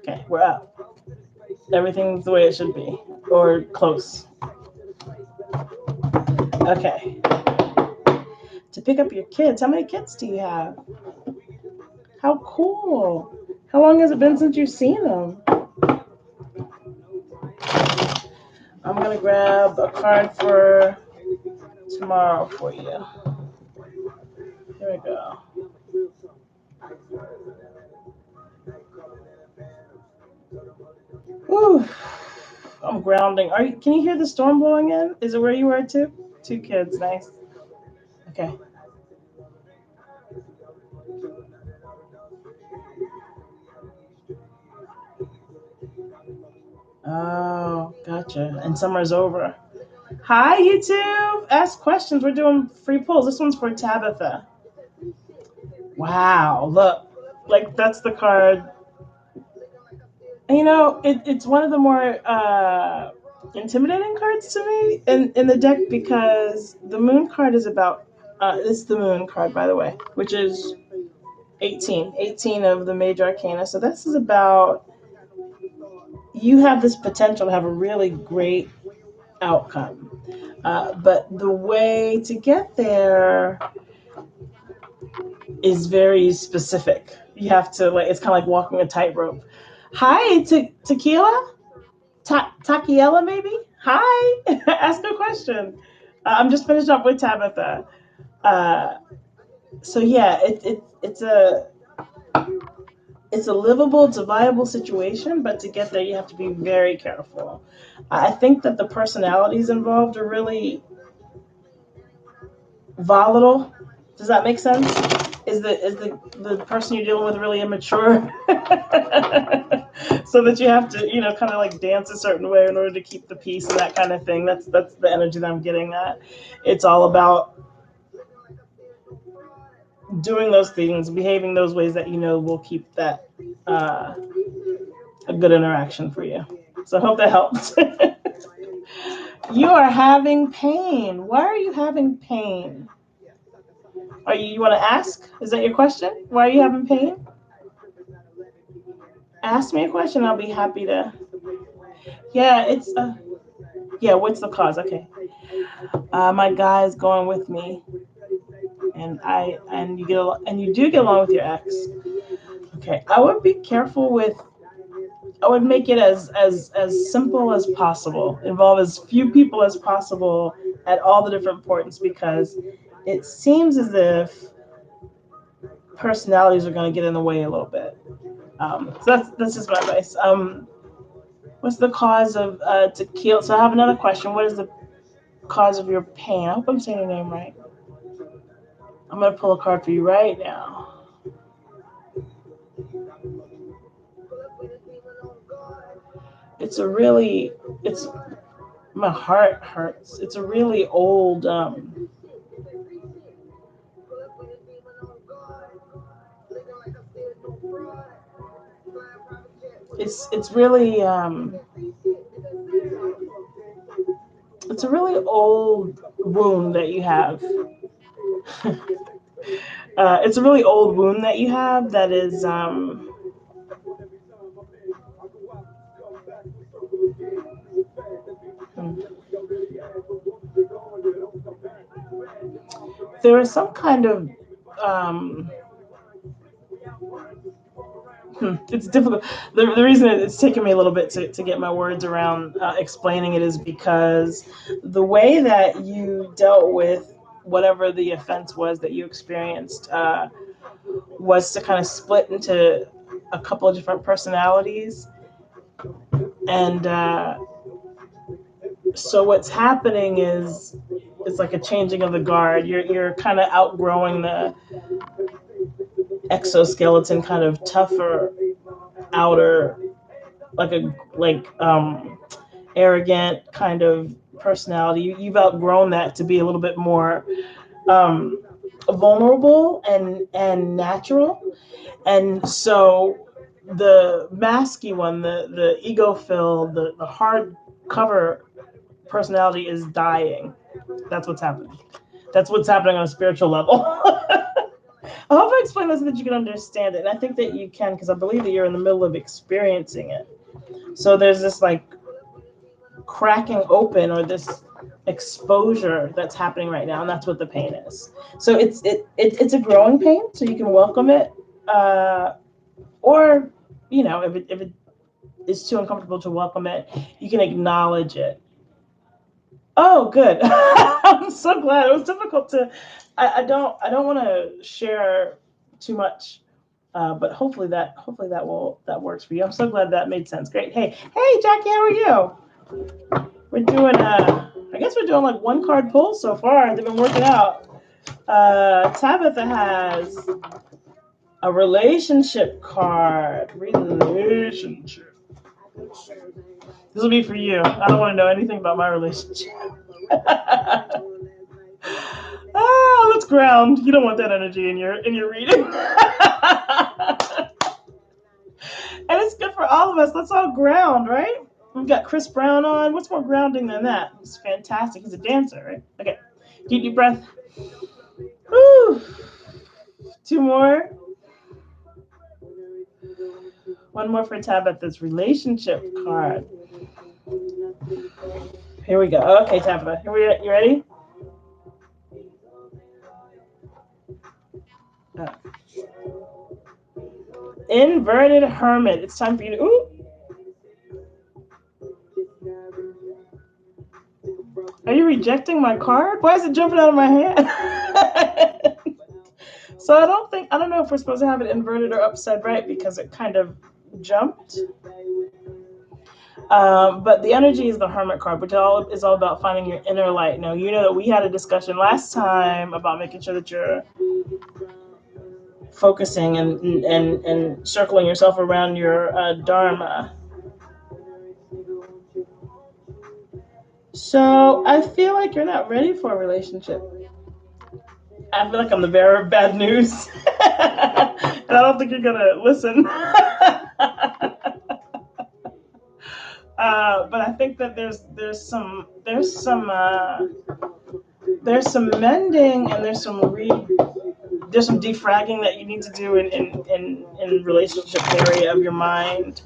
Okay, we're up. Everything's the way it should be, or close. Okay. To pick up your kids. How many kids do you have? How cool. How long has it been since you've seen them? I'm going to grab a card for tomorrow for you. Here we go. Whew. I'm grounding. Can you hear the storm blowing in? Is it where you are too? Two kids. Nice. Okay. Oh, gotcha. And summer's over. Hi, YouTube. Ask questions. We're doing free pulls. This one's for Tabitha. Wow. Look. Like, that's the card. It's one of the more intimidating cards to me in the deck because the moon card is about, it's the moon card, by the way, which is 18 of the major arcana. So this is about you have this potential to have a really great outcome. But the way to get there is very specific. You have to, like, it's kind of like walking a tightrope. Hi, Tequila? Takiela, maybe? Hi. Ask a question. I'm just finished up with Tabitha. Uh, so yeah, it's a livable, it's a viable situation, but to get there, you have to be very careful. I think that the personalities involved are really volatile. Does that make sense? Is the person you're dealing with really immature? So that you have to, kind of like dance a certain way in order to keep the peace and that kind of thing. That's the energy that I'm getting at. It's all about doing those things, behaving those ways that will keep that a good interaction for you. So I hope that helps. You are having pain. Why are you having pain? You want to ask? Is that your question? Why are you having pain? Ask me a question. I'll be happy to. Yeah, it's yeah. What's the cause? Okay. My guy is going with me, and you do get along with your ex. Okay. I would be careful with. I would make it as simple as possible. Involve as few people as possible at all the different points because it seems as if personalities are going to get in the way a little bit. So that's just my advice. What's the cause of tequila? So I have another question. What is the cause of your pain? I hope I'm saying your name right. I'm gonna pull a card for you right now. It's a really, it's my heart hurts. It's a really old. It's really it's a really old wound that you have. It's a really old wound that you have that is hmm. There is some kind of um, it's difficult. The reason it's taken me a little bit to get my words around explaining it is because the way that you dealt with whatever the offense was that you experienced was to kind of split into a couple of different personalities. And so what's happening is it's like a changing of the guard. You're kind of outgrowing the exoskeleton, kind of tougher outer, like arrogant kind of personality. You've outgrown that to be a little bit more um, vulnerable and natural. And so the masky one, the ego filled, the hard cover personality is dying. That's what's happening. That's what's happening on a spiritual level. I hope I explained this so that you can understand it. And I think that you can, because I believe that you're in the middle of experiencing it. So there's this like cracking open or this exposure that's happening right now, and that's what the pain is. So it's a growing pain, so you can welcome it, or if it is too uncomfortable to welcome it, you can acknowledge it. Oh, good. I'm so glad. It was difficult to. I don't want to share too much, but hopefully that works for you. I'm so glad that made sense. Great. Hey, Jackie, how are you? We're doing I guess we're doing like one card pull so far. They've been working out. Tabitha has a relationship card. Relationship. This will be for you. I don't want to know anything about my relationship. Let's ground. You don't want that energy in your reading. And it's good for all of us. Let's all ground, right? We've got Chris Brown on. What's more grounding than that? It's fantastic. He's a dancer, right? Okay. Deep breath. Whew. Two more. One more for Tabitha's relationship card. Here we go. Okay, Tabitha. You ready? Inverted Hermit. It's time for you to. Ooh. Are you rejecting my card? Why is it jumping out of my hand? So I don't know if we're supposed to have it inverted or upside right because it kind of jumped. But the energy is the Hermit card, which is all about finding your inner light. Now, you know that we had a discussion last time about making sure that you're focusing and circling yourself around your Dharma. So I feel like you're not ready for a relationship. I feel like I'm the bearer of bad news. And I don't think you're going to listen. But I think that there's some mending and there's some defragging that you need to do in relationship area of your mind.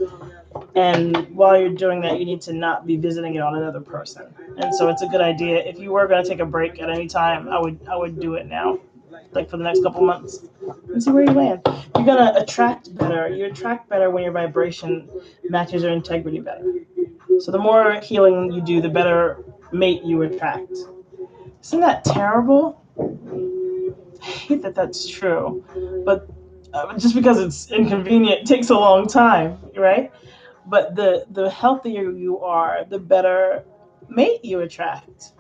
And while you're doing that, you need to not be visiting it on another person. And so it's a good idea. If you were going to take a break at any time, I would do it now, like for the next couple months, and see where you land. You're going to attract better. You attract better when your vibration matches your integrity better. So the more healing you do, the better mate you attract. Isn't that terrible? I hate that that's true. But just because it's inconvenient, it takes a long time, right? But the healthier you are, the better mate you attract.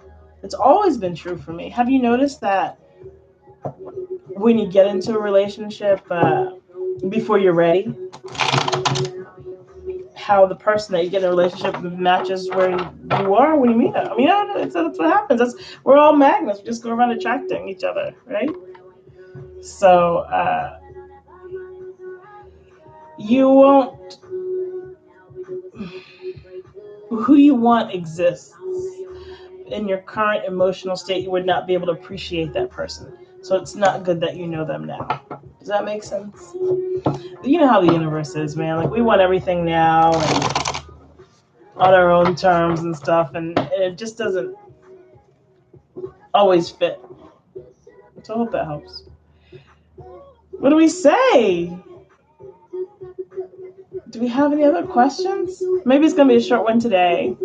It's always been true for me. Have you noticed that when you get into a relationship before you're ready, how the person that you get in a relationship matches where you are when you meet them? I mean, that's what happens. We're all magnets. We just go around attracting each other, right? So you won't. Who you want exists. In your current emotional state, you would not be able to appreciate that person. So it's not good that you know them now. Does that make sense? You know how the universe is, man. Like, we want everything now and on our own terms and stuff, and it just doesn't always fit. So I hope that helps. What do we say? Do we have any other questions? Maybe it's going to be a short one today.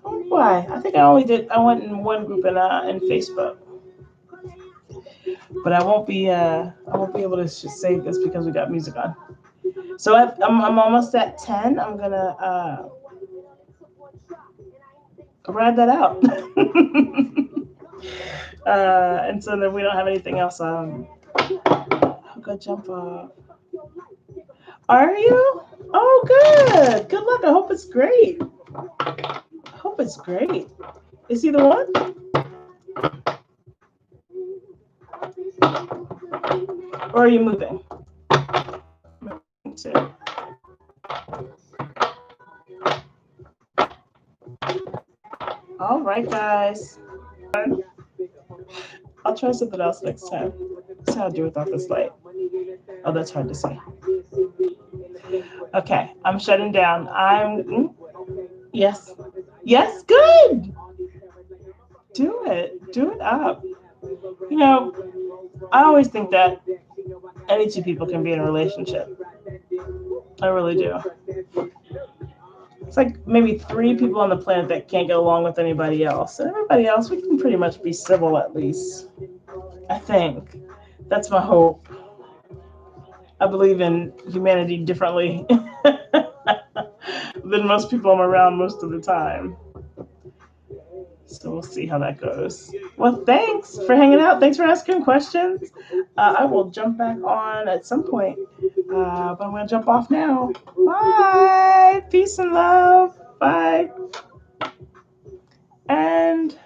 Why? I think I went in one group in Facebook. But I won't be able to say this because we got music on. So I'm almost at 10. I'm gonna ride that out. And so then we don't have anything else. I'll go jump off. Are you? Oh, good. Good luck. I hope it's great. Is he the one? Or are you moving? All right, guys. I'll try something else next time. That's how I do without this light. Oh, that's hard to see. Okay, I'm shutting down. Yes. Yes, good. Do it. Do it up. You know, I always think that any two people can be in a relationship. I really do. It's like maybe three people on the planet that can't get along with anybody else. And everybody else, we can pretty much be civil at least. I think. That's my hope. I believe in humanity differently than most people I'm around most of the time. So we'll see how that goes. Well, thanks for hanging out. Thanks for asking questions. I will jump back on at some point, but I'm going to jump off now. Bye. Peace and love. Bye. And